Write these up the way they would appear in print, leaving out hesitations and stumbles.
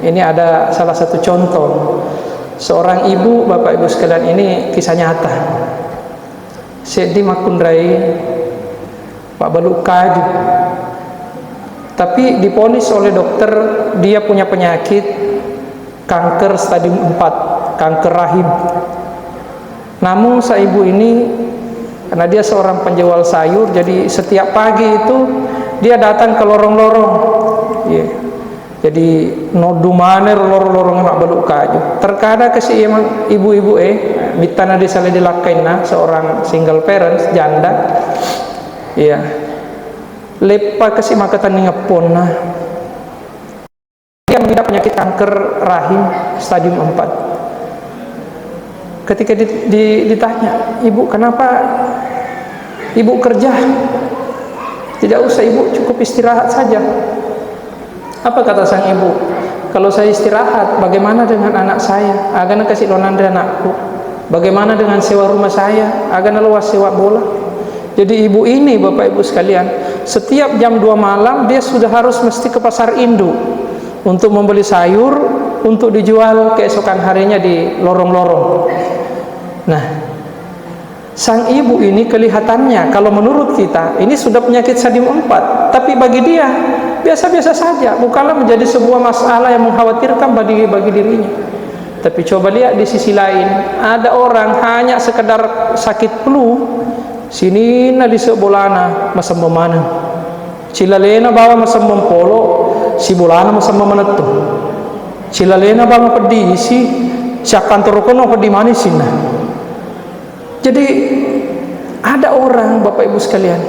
ini ada salah satu contoh. Seorang ibu, Bapak Ibu sekalian, ini kisah nyata. Sedi Makundrai Pak Balukaju, tapi diponis oleh dokter dia punya penyakit kanker stadium 4, kanker rahim. Namun ibu ini, karena dia seorang penjual sayur, jadi setiap pagi itu dia datang ke lorong-lorong. Jadi nodumane lorong-lorong mak beluk kaju. Terkadang kasi emang ibu-ibu mitana di sale dilakaina seorang single parents janda. Iya. Lepa kasi makatan ngepon nah. Dia mengidap penyakit kanker rahim stadium 4. Ketika ditanya, "Ibu, kenapa Ibu kerja? Tidak usah Ibu, cukup istirahat saja." Apa kata sang ibu? "Kalau saya istirahat, bagaimana dengan anak saya? Agana kasih lonanda anakku. Bagaimana dengan sewa rumah saya? Agana luas sewa bola." Jadi ibu ini, Bapak Ibu sekalian, setiap jam 2 malam dia sudah harus mesti ke pasar induk untuk membeli sayur untuk dijual keesokan harinya di lorong-lorong. Nah, sang ibu ini kelihatannya kalau menurut kita ini sudah penyakit stadium 4, tapi bagi dia biasa-biasa saja, bukanlah menjadi sebuah masalah yang mengkhawatirkan bagi dirinya. Tapi coba lihat di sisi lain, ada orang hanya sekedar sakit flu, sini na di sebolana masam mana, cilalena bawa masam polo, si bolana masam menetu, cilalena bawa pedih si siakan terokono pedih manis sini. Jadi ada orang, Bapak Ibu sekalian,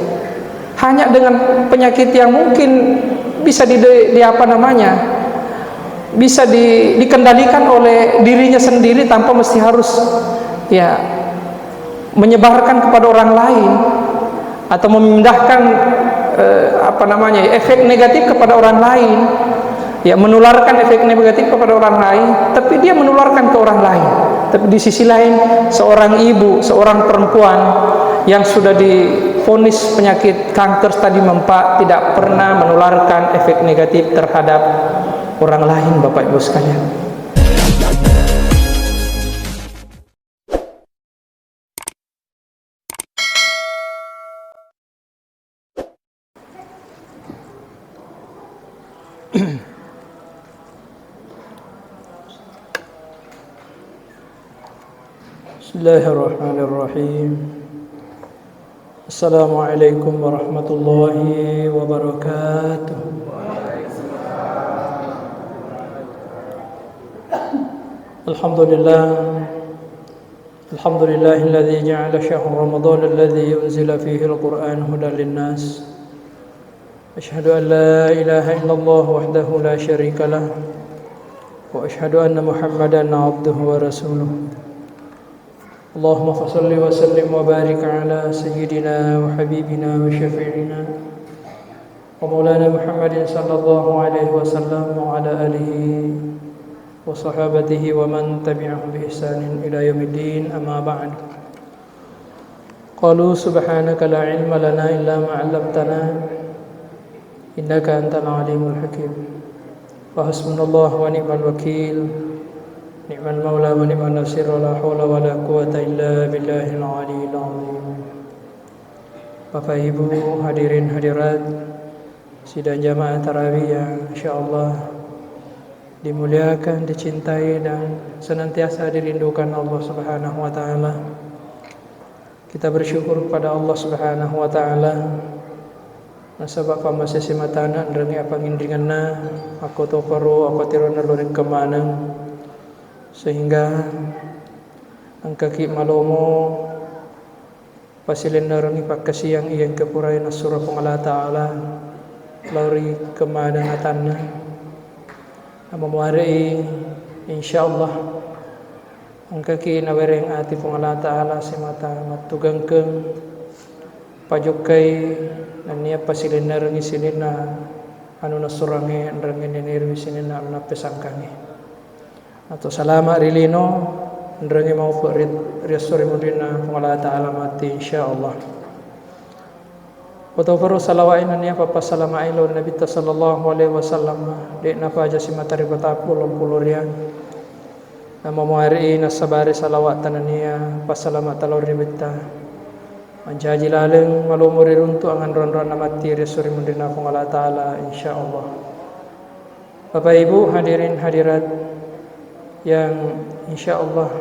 hanya dengan penyakit yang mungkin bisa bisa dikendalikan oleh dirinya sendiri tanpa mesti harus menyebarkan kepada orang lain atau memindahkan efek negatif kepada orang lain, menularkan efek negatif kepada orang lain, tapi dia menularkan ke orang lain. Tapi di sisi lain, seorang ibu, seorang perempuan yang sudah divonis penyakit kanker stadium 4 tidak pernah menularkan efek negatif terhadap orang lain, Bapak Ibu sekalian. Bismillahirrahmanirrahim. Assalamualaikum warahmatullahi wabarakatuh. Alhamdulillahilladzi ja'ala syahr Ramadan alladzi unzila fihi al-Qur'an hudan lin-nas. Asyhadu an la ilaha illallah wahdahu la syarika lah wa asyhadu anna Muhammadan 'abduhu wa rasuluh. Allahumma salli wa sallim wa barik ala sayyidina wa habibina wa syafi'ina wa maulana Muhammadin sallallahu alaihi wasallam wa ala alihi wa sahabatihi wa man tabi'ahum bi ihsanin ila yaumiddin, amma ba'd. Qalu subhanaka la ilma lana illa ma 'allamtana innaka antal alimul hakim. Wa hasbunallahu wa ni'mal wakil. Ni'mal maula wa ni'mal nasir, wa la hawla wa la quwata illa billahil aliyil azim. Bapak Ibu hadirin hadirat sidang jamaah tarawih yang insyaallah dimuliakan, dicintai dan senantiasa dirindukan Allah Subhanahu wa taala. Kita bersyukur kepada Allah Subhanahu wa taala nasabab masih simatana ndrani pangindinganna aku to paru aku tirona luring kemanang sehingga angkaki malomo pasilin narani pakasiang iyang kepurai nasura pangala ta'ala lauri kemadang atanna amamuari insyaallah angkaki nawereng ati pangala ta'ala semata matugangkeng pajukai nania pasilin narani sinina anu nasurange nrange nenirwi sinina anu napesangkange atau salama rilino ndrangi mau riasuri mudina pangala ta'ala mati insyaallah. Wato salawat inania papa salama ilo Nabi sallallahu alaihi wasallam de napa aja simatari batapul puluria nama muari nasabari salawat tanania pasalamat talor ribita manjaji laleng malumuri runtu angan ron-ron namati resuri mundina kong Allah Ta'ala insyaallah. Bapak Ibu hadirin hadirat yang insyaallah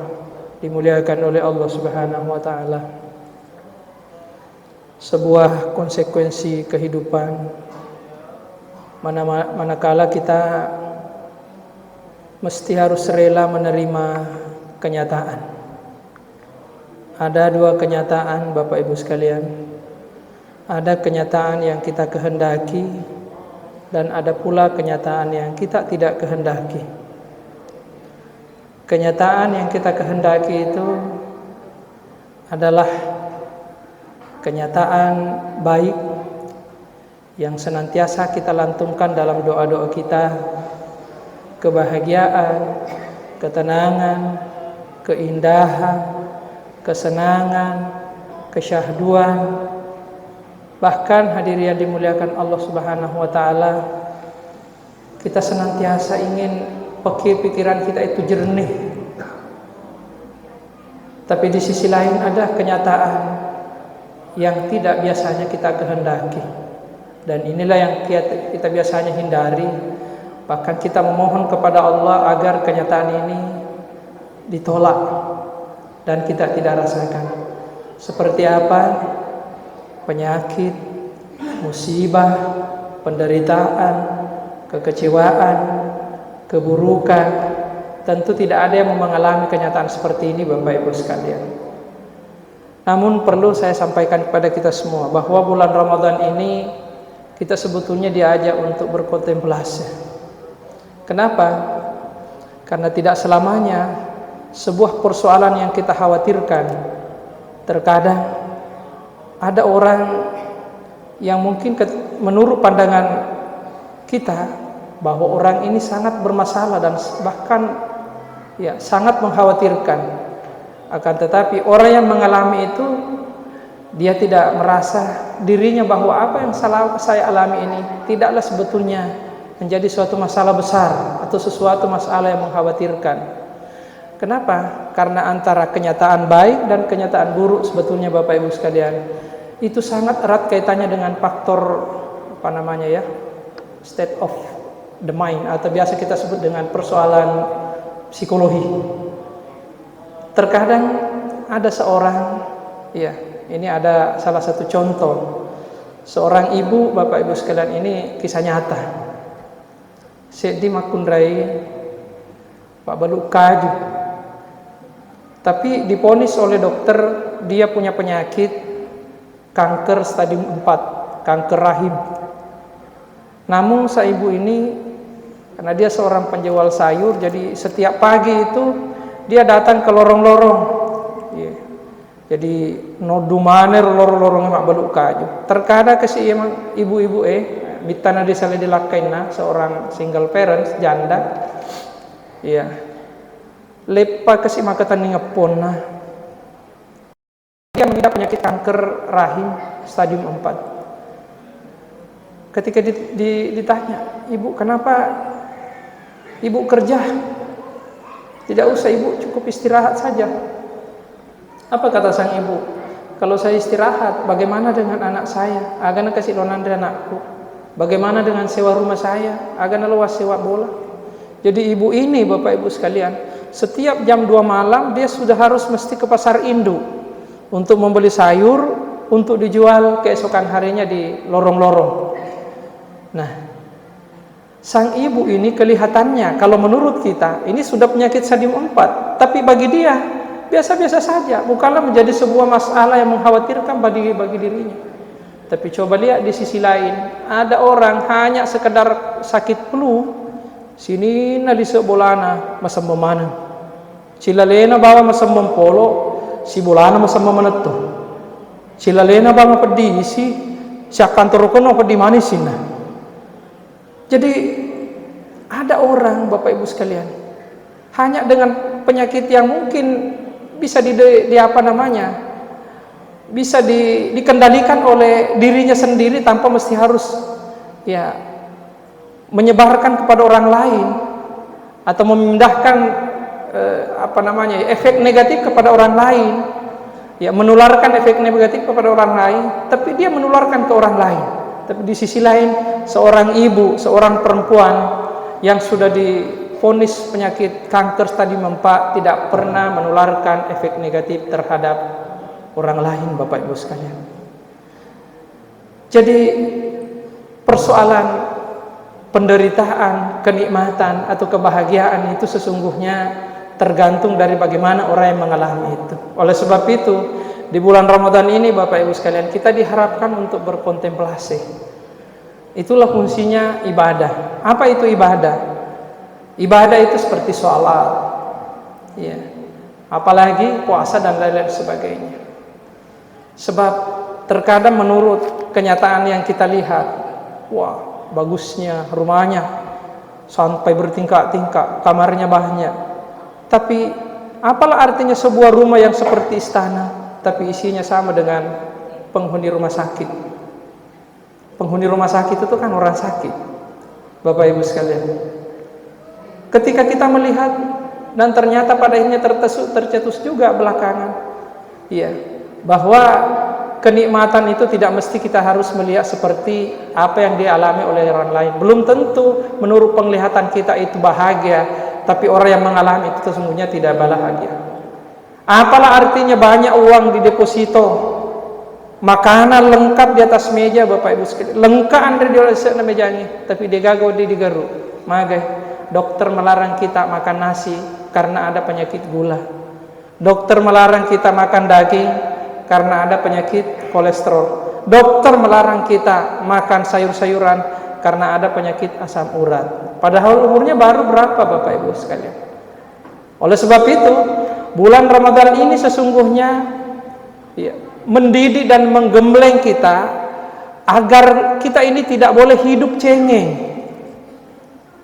dimuliakan oleh Allah Subhanahu wa taala. Sebuah konsekuensi kehidupan manakala kita mesti harus rela menerima kenyataan. Ada dua kenyataan Bapak Ibu sekalian. Ada kenyataan yang kita kehendaki dan ada pula kenyataan yang kita tidak kehendaki. Kenyataan yang kita kehendaki itu adalah kenyataan baik yang senantiasa kita lantunkan dalam doa-doa kita, kebahagiaan, ketenangan, keindahan, kesenangan, kesyahduan. Bahkan hadirin yang dimuliakan Allah Subhanahu wa taala, kita senantiasa ingin pikiran kita itu jernih. Tapi di sisi lain ada kenyataan yang tidak biasanya kita kehendaki. Dan inilah yang kita biasanya hindari. Bahkan kita memohon kepada Allah agar kenyataan ini ditolak dan kita tidak rasakan. Seperti apa? Penyakit, musibah, penderitaan, kekecewaan, keburukan. Tentu tidak ada yang mengalami kenyataan seperti ini Bapak Ibu sekalian. Namun perlu saya sampaikan kepada kita semua bahwa bulan Ramadan ini kita sebetulnya diajak untuk berkontemplasi. Kenapa? Karena tidak selamanya sebuah persoalan yang kita khawatirkan. Terkadang ada orang yang mungkin menurut pandangan kita bahwa orang ini sangat bermasalah dan bahkan sangat mengkhawatirkan. Akan tetapi orang yang mengalami itu dia tidak merasa dirinya bahwa apa yang saya alami ini tidaklah sebetulnya menjadi suatu masalah besar atau sesuatu masalah yang mengkhawatirkan. Kenapa? Karena antara kenyataan baik dan kenyataan buruk sebetulnya Bapak Ibu sekalian itu sangat erat kaitannya dengan faktor state of the mind atau biasa kita sebut dengan persoalan psikologi. Terkadang ada seorang, ini ada salah satu contoh. Seorang ibu, Bapak Ibu sekalian, ini kisah nyata. Sedi makundrai Pak Baluk Kaju. Tapi diponis oleh dokter dia punya penyakit kanker stadium 4, kanker rahim. Namun si ibu ini karena dia seorang penjual sayur, jadi setiap pagi itu dia datang ke lorong-lorong. Jadi nodumane lorong-lorong mak Baluk Kaju. Terkadang kasi emang ibu-ibu mitana desa le dilakaina seorang single parents janda. Lepa kasi makatan ni ngepon na. Dia mengidap penyakit kanker rahim stadium 4. Ketika ditanya, "Ibu, kenapa Ibu kerja? Tidak usah Ibu, cukup istirahat saja." Apa kata sang ibu? "Kalau saya istirahat, bagaimana dengan anak saya? Agana kasih lonandre anakku. Bagaimana dengan sewa rumah saya? Agana luas sewa bola." Jadi ibu ini Bapak Ibu sekalian, setiap jam 2 malam dia sudah harus mesti ke pasar induk untuk membeli sayur untuk dijual keesokan harinya di lorong-lorong. Nah, sang ibu ini kelihatannya kalau menurut kita ini sudah penyakit stadium 4, tapi bagi dia biasa-biasa saja, bukanlah menjadi sebuah masalah yang mengkhawatirkan bagi dirinya. Tapi coba lihat di sisi lain, ada orang hanya sekedar sakit flu, sini na di sebolana masam mana, cilalena bawa masam polo, si bolana masam manetto, cilalena bawa pedih si kantor kono pedih manis sina. Jadi ada orang Bapak Ibu sekalian hanya dengan penyakit yang mungkin bisa bisa dikendalikan oleh dirinya sendiri tanpa mesti harus ya menyebarkan kepada orang lain atau memindahkan efek negatif kepada orang lain, ya menularkan efek negatif kepada orang lain, tapi dia menularkan ke orang lain. Tapi di sisi lain, seorang ibu, seorang perempuan yang sudah divonis penyakit kanker stadium 4 tidak pernah menularkan efek negatif terhadap orang lain, Bapak Ibu sekalian. Jadi persoalan penderitaan, kenikmatan atau kebahagiaan itu sesungguhnya tergantung dari bagaimana orang yang mengalami itu. Oleh sebab itu, di bulan Ramadan ini Bapak Ibu sekalian, kita diharapkan untuk berkontemplasi. Itulah fungsinya ibadah. Apa itu ibadah? Ibadah itu seperti sholat, ya, apalagi puasa dan lain-lain sebagainya. Sebab terkadang menurut kenyataan yang kita lihat, wah, bagusnya rumahnya sampai bertingkat-tingkat, kamarnya banyak. Tapi apalah artinya sebuah rumah yang seperti istana tapi isinya sama dengan penghuni rumah sakit? Penghuni rumah sakit itu kan orang sakit, Bapak Ibu sekalian. Ketika kita melihat dan ternyata pada akhirnya tercetus juga belakangan, ya, bahwa kenikmatan itu tidak mesti kita harus melihat seperti apa yang dialami oleh orang lain. Belum tentu menurut penglihatan kita itu bahagia, tapi orang yang mengalami itu sesungguhnya tidak bahagia. Apalah artinya banyak uang di deposito, makanan lengkap di atas meja, Bapak Ibu sekalian, lengkap Andre di atas meja ini, tapi digago di digaru. Maka dokter melarang kita makan nasi karena ada penyakit gula. Dokter melarang kita makan daging karena ada penyakit kolesterol. Dokter melarang kita makan sayur-sayuran karena ada penyakit asam urat. Padahal umurnya baru berapa, Bapak Ibu sekalian? Oleh sebab itu, bulan Ramadan ini sesungguhnya ya, mendidik dan menggembleng kita agar kita ini tidak boleh hidup cengeng.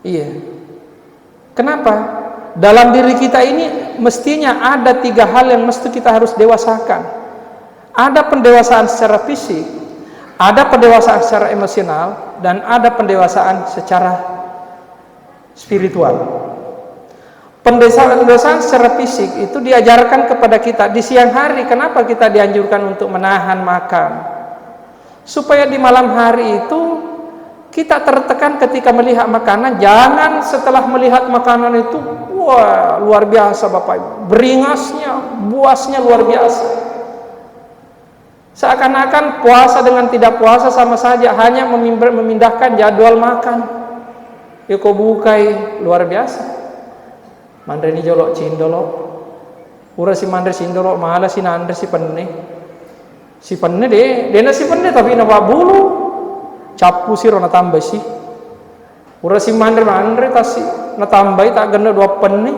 Iya. Kenapa? Dalam diri kita ini mestinya ada 3 hal yang mesti kita harus dewasakan. Ada pendewasaan secara fisik, ada pendewasaan secara emosional, dan ada pendewasaan secara spiritual. Pendewasaan secara fisik itu diajarkan kepada kita di siang hari. Kenapa kita dianjurkan untuk menahan makan? Supaya di malam hari itu kita tertekan ketika melihat makanan. Jangan setelah melihat makanan itu, wah luar biasa Bapak Ibu, beringasnya, buasnya luar biasa. Seakan-akan puasa dengan tidak puasa sama saja, hanya memindahkan jadwal makan. Ya kok bukai luar biasa. Mandre ni jolok cindolok. Ura si mandre cindolok malah si nandre si penne. Si penne dia na si penne tapi na bulu. Capu si rona tambah si. Ura si mandre kasi na tambah tak ganda 2 penne.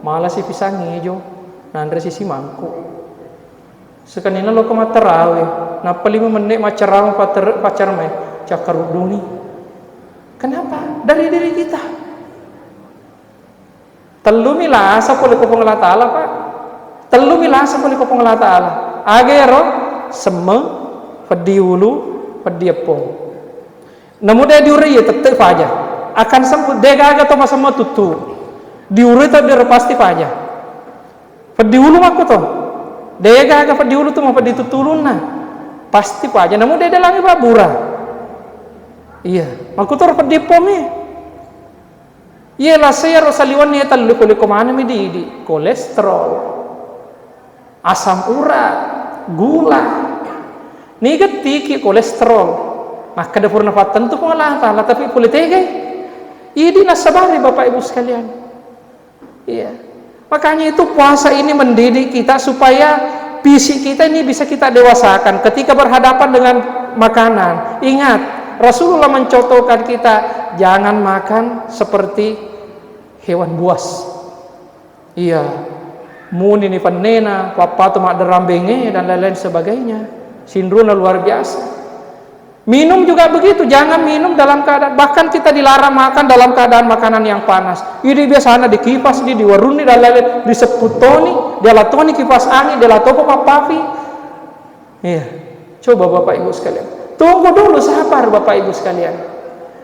Malah si pisang hijau. Nandre si mangkuk. Sekanina lo ke matarawe, na 5 menit macaraw pacar may cakaruduni. Kenapa? Dari diri kita. Telu milasa puli ko pong Ta'ala, Pak. Telu milasa puli ko pong Ta'ala. Agero seme pediulu pediapong. Namuda diuri ya tetep aja. Akan sembuh degaga to masama tutu. Diuri to dia pasti aja. Pediulu aku to. Dia gak pediulu tuh mau ditutulun nah pasti pak aja. Namun dia dalamnya babura. Iya, aku tuh pedipomnya. Iya lah saya rosaliwan nih talu kulit kemana di kolesterol, asam urat, gula, negatif kolesterol. Maka dapur nafat tentu pengalah Ta'ala tapi kulit tege. Iya dinasabari Bapak Ibu sekalian. Iya. Makanya itu puasa ini mendidik kita supaya fisik kita ini bisa kita dewasakan ketika berhadapan dengan makanan. Ingat, Rasulullah mencontohkan kita jangan makan seperti hewan buas. Iya, muni ni panena, papa tu mak derambenge dan lain-lain sebagainya. Sindrona luar biasa. Minum juga begitu, jangan minum dalam keadaan, bahkan kita dilarang makan dalam keadaan makanan yang panas. Ini biasanya dikipas, di waruni dan lain-lain, diseputoni, dialatoni kipas angin, dialatopo papavi. Iya. Coba Bapak Ibu sekalian. Tunggu dulu, sabar Bapak Ibu sekalian.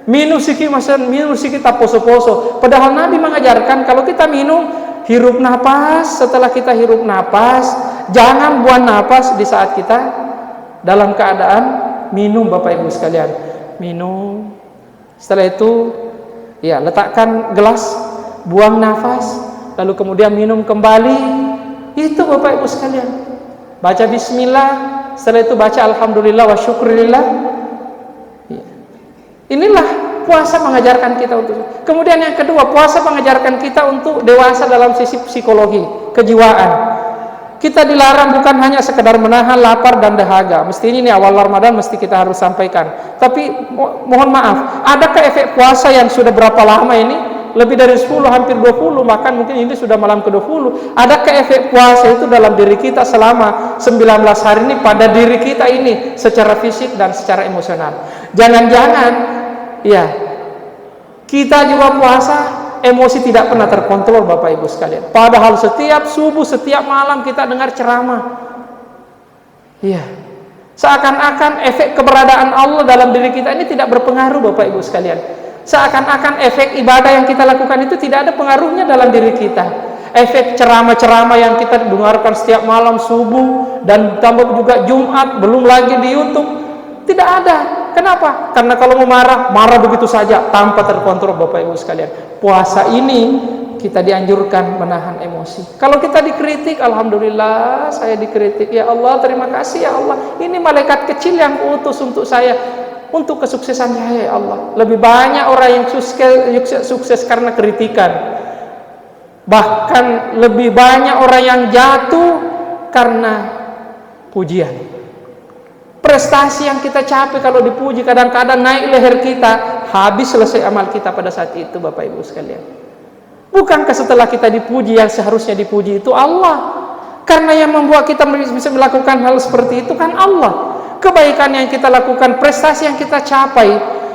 Minum sikit tak poso-poso. Padahal Nabi mengajarkan kalau kita minum, hirup napas, setelah kita hirup napas, jangan buang napas di saat kita dalam keadaan minum Bapak Ibu sekalian. Minum. Setelah itu, ya letakkan gelas, buang nafas, lalu kemudian minum kembali. Itu Bapak Ibu sekalian. Baca bismillah, setelah itu baca alhamdulillah wa syukurillah. Inilah puasa mengajarkan kita untuk. Kemudian yang kedua, puasa mengajarkan kita untuk dewasa dalam sisi psikologi, kejiwaan. Kita dilarang bukan hanya sekedar menahan lapar dan dahaga. Mestinya ini awal Ramadan mesti kita harus sampaikan. Tapi mohon maaf, adakah efek puasa yang sudah berapa lama ini? Lebih dari 10, hampir 20, bahkan mungkin ini sudah malam ke-20. Adakah efek puasa itu dalam diri kita selama 19 hari ini pada diri kita ini secara fisik dan secara emosional? Jangan-jangan ya kita juga puasa, emosi tidak pernah terkontrol Bapak Ibu sekalian. Padahal setiap subuh, setiap malam kita dengar ceramah. Iya. Seakan-akan efek keberadaan Allah dalam diri kita ini tidak berpengaruh Bapak Ibu sekalian. Seakan-akan efek ibadah yang kita lakukan itu tidak ada pengaruhnya dalam diri kita. Efek ceramah-ceramah yang kita dengarkan setiap malam subuh dan tambah juga Jumat, belum lagi di YouTube, tidak ada. Kenapa? Karena kalau mau marah, marah begitu saja tanpa terkontrol Bapak Ibu sekalian. Puasa ini kita dianjurkan menahan emosi. Kalau kita dikritik, alhamdulillah saya dikritik. Ya Allah, terima kasih ya Allah. Ini malaikat kecil yang utus untuk saya, untuk kesuksesan saya ya Allah. Lebih banyak orang yang sukses karena kritikan. Bahkan lebih banyak orang yang jatuh karena pujian. Prestasi yang kita capai kalau dipuji kadang-kadang naik leher kita, habis selesai amal kita pada saat itu Bapak Ibu sekalian. Bukankah setelah kita dipuji yang seharusnya dipuji itu Allah? Karena yang membuat kita bisa melakukan hal seperti itu kan Allah. Kebaikan yang kita lakukan, prestasi yang kita capai,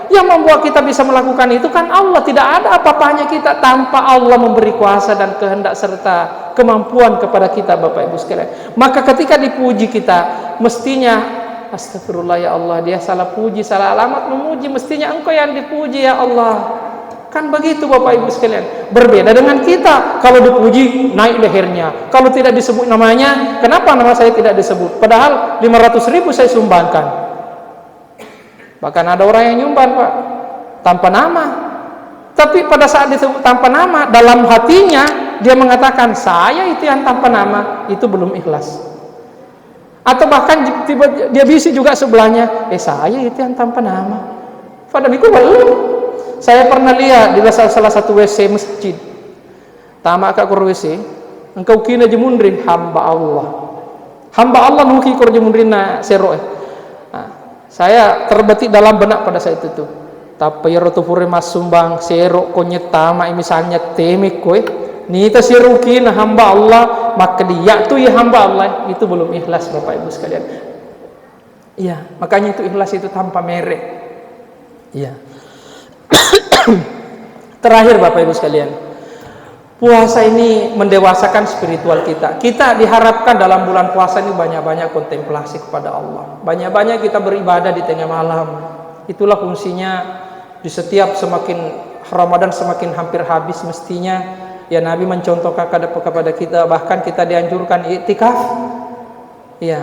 yang membuat kita bisa melakukan itu kan Allah. Tidak ada apa-apanya kita tanpa Allah memberi kuasa dan kehendak serta kemampuan kepada kita Bapak Ibu sekalian. Maka ketika dipuji kita, mestinya astagfirullah ya Allah, dia salah puji, salah alamat memuji, mestinya engkau yang dipuji ya Allah. Kan begitu Bapak Ibu sekalian. Berbeda dengan kita, kalau dipuji naik lehernya, kalau tidak disebut namanya, kenapa nama saya tidak disebut? Padahal 500.000 saya sumbangkan. Bahkan ada orang yang nyumbang Pak tanpa nama. Tapi pada saat disebut tanpa nama, dalam hatinya dia mengatakan saya itu yang tanpa nama, itu belum ikhlas. Atau bahkan dia bisik juga sebelahnya, saya itu yang tanpa nama. Padahal itu saya pernah lihat di salah satu WC masjid. Tamak kak kur WC, engkau kina jemundrin hamba Allah. Hamba Allah nuki kur jemundrin na sero. Saya terbetik dalam benak pada saat itu. Tapi rotu pure mas sumbang sero konyet tamak misalnya temik kowe. Nita sero kina hamba Allah, maka dia tuh ya hamba Allah. Itu belum ikhlas Bapak Ibu sekalian. Iya, makanya itu ikhlas itu tanpa merek. Iya. Terakhir Bapak Ibu sekalian, puasa ini mendewasakan spiritual kita. Kita diharapkan dalam bulan puasa ini banyak-banyak kontemplasi kepada Allah, banyak-banyak kita beribadah di tengah malam. Itulah fungsinya. Di setiap semakin Ramadan semakin hampir habis, mestinya ya Nabi mencontohkan kepada kita, bahkan kita dianjurkan iktikaf. Ya,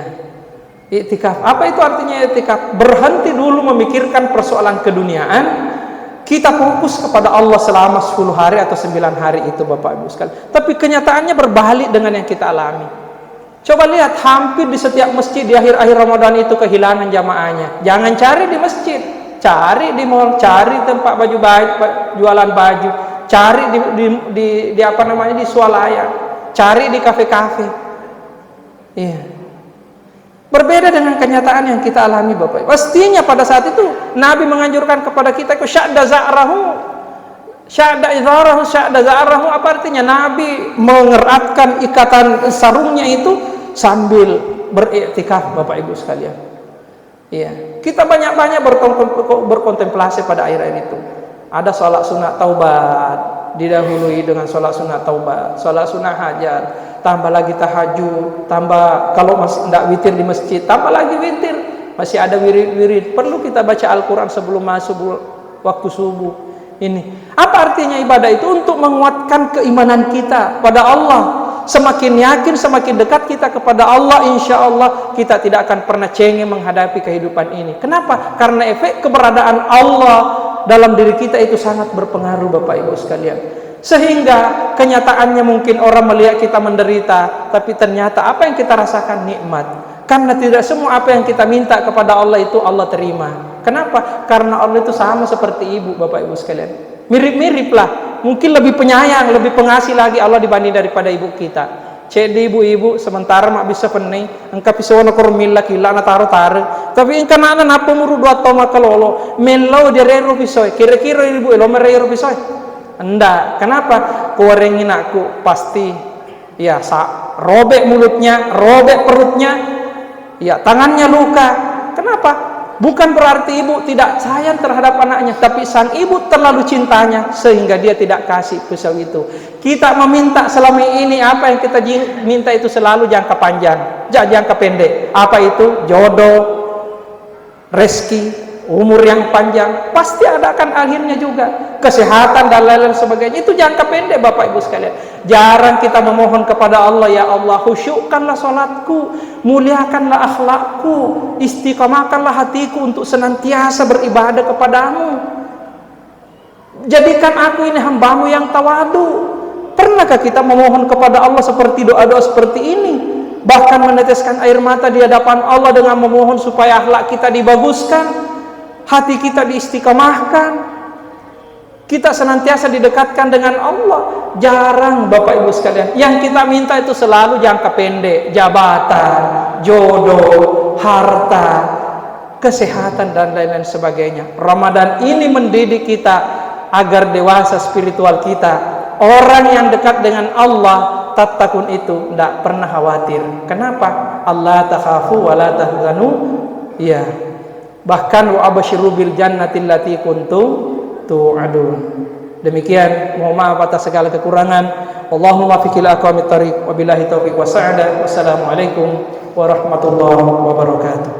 iktikaf. Apa itu artinya iktikaf? Berhenti dulu memikirkan persoalan keduniaan. Kita fokus kepada Allah selama 10 hari atau 9 hari itu Bapak Ibu sekalian. Tapi kenyataannya berbalik dengan yang kita alami. Coba lihat, hampir di setiap masjid di akhir-akhir Ramadan itu kehilangan jamaahnya. Jangan cari di masjid, cari di mall, cari tempat jualan baju, cari di apa namanya di swalayan, cari di kafe-kafe. Iya. Berbeda dengan kenyataan yang kita alami Bapak. Pastinya pada saat itu Nabi menganjurkan kepada kita syadda za'rahu, apa artinya? Nabi mengeratkan ikatan sarungnya itu sambil beriktikaf Bapak Ibu sekalian. Iya, kita banyak-banyak berkontemplasi pada akhir-akhir itu. Ada sholat sunat taubat didahului dengan sholat sunat taubat, sholat sunat hajat, tambah lagi tahajud, tambah kalau masih tidak witir di masjid, tambah lagi witir, masih ada wirid-wirid. Perlu kita baca Al-Quran sebelum masuk waktu subuh. Ini apa artinya ibadah itu? Untuk menguatkan keimanan kita pada Allah. Semakin yakin, semakin dekat kita kepada Allah, insya Allah kita tidak akan pernah cengeng menghadapi kehidupan ini. Kenapa? Karena efek keberadaan Allah dalam diri kita itu sangat berpengaruh, Bapak Ibu sekalian. Sehingga kenyataannya mungkin orang melihat kita menderita, tapi ternyata apa yang kita rasakan nikmat. Karena tidak semua apa yang kita minta kepada Allah itu Allah terima. Kenapa? Karena Allah itu sama seperti ibu, Bapak Ibu sekalian. Mirip-mirip lah. Mungkin lebih penyayang, lebih pengasih lagi Allah dibanding daripada ibu kita. Cek di ibu-ibu sementara mak bisa pening, engkau pisono kormilla kila na taro-taro. Tapi engkau nana napa muru dua toma kalolo, melau dia rero pisoy. Kira-kira ibu elo merero pisoy. Enggak. Kenapa? Kuarengin aku pasti ya robek mulutnya, robek perutnya, ya tangannya luka. Kenapa? Bukan berarti ibu tidak sayang terhadap anaknya, tapi sang ibu terlalu cintanya sehingga dia tidak kasih pisau itu. Kita meminta selama ini apa yang kita minta itu selalu jangka panjang, jangka pendek. Apa itu? Jodoh, rezeki, umur yang panjang, pasti ada akan akhirnya juga. Kesehatan dan lain-lain sebagainya itu jangka pendek, Bapak Ibu sekalian. Jarang kita memohon kepada Allah, ya Allah, khusyukkanlah salatku, muliakanlah akhlakku, istiqamahkanlah hatiku untuk senantiasa beribadah kepadamu. Jadikan aku ini hambamu yang tawadu. Pernahkah kita memohon kepada Allah seperti doa-doa seperti ini? Bahkan meneteskan air mata di hadapan Allah dengan memohon supaya akhlak kita dibaguskan, hati kita diistiqamahkan, kita senantiasa didekatkan dengan Allah. Jarang, Bapak Ibu sekalian. Yang kita minta itu selalu jangka pendek, jabatan, jodoh, harta, kesehatan dan lain-lain sebagainya. Ramadan ini mendidik kita agar dewasa spiritual kita. Orang yang dekat dengan Allah, tattaqun itu tidak pernah khawatir. Kenapa? Allah takhafu wa la tahzanu. Ya. Bahkan wa abasyiru bil jannati allati kuntum tu'adun. Demikian, mohon maaf atas segala kekurangan. Allahumma fiqil aqwamit thariq wa billahi taufiq wa sa'ada. Wassalamualaikum warahmatullahi wabarakatuh.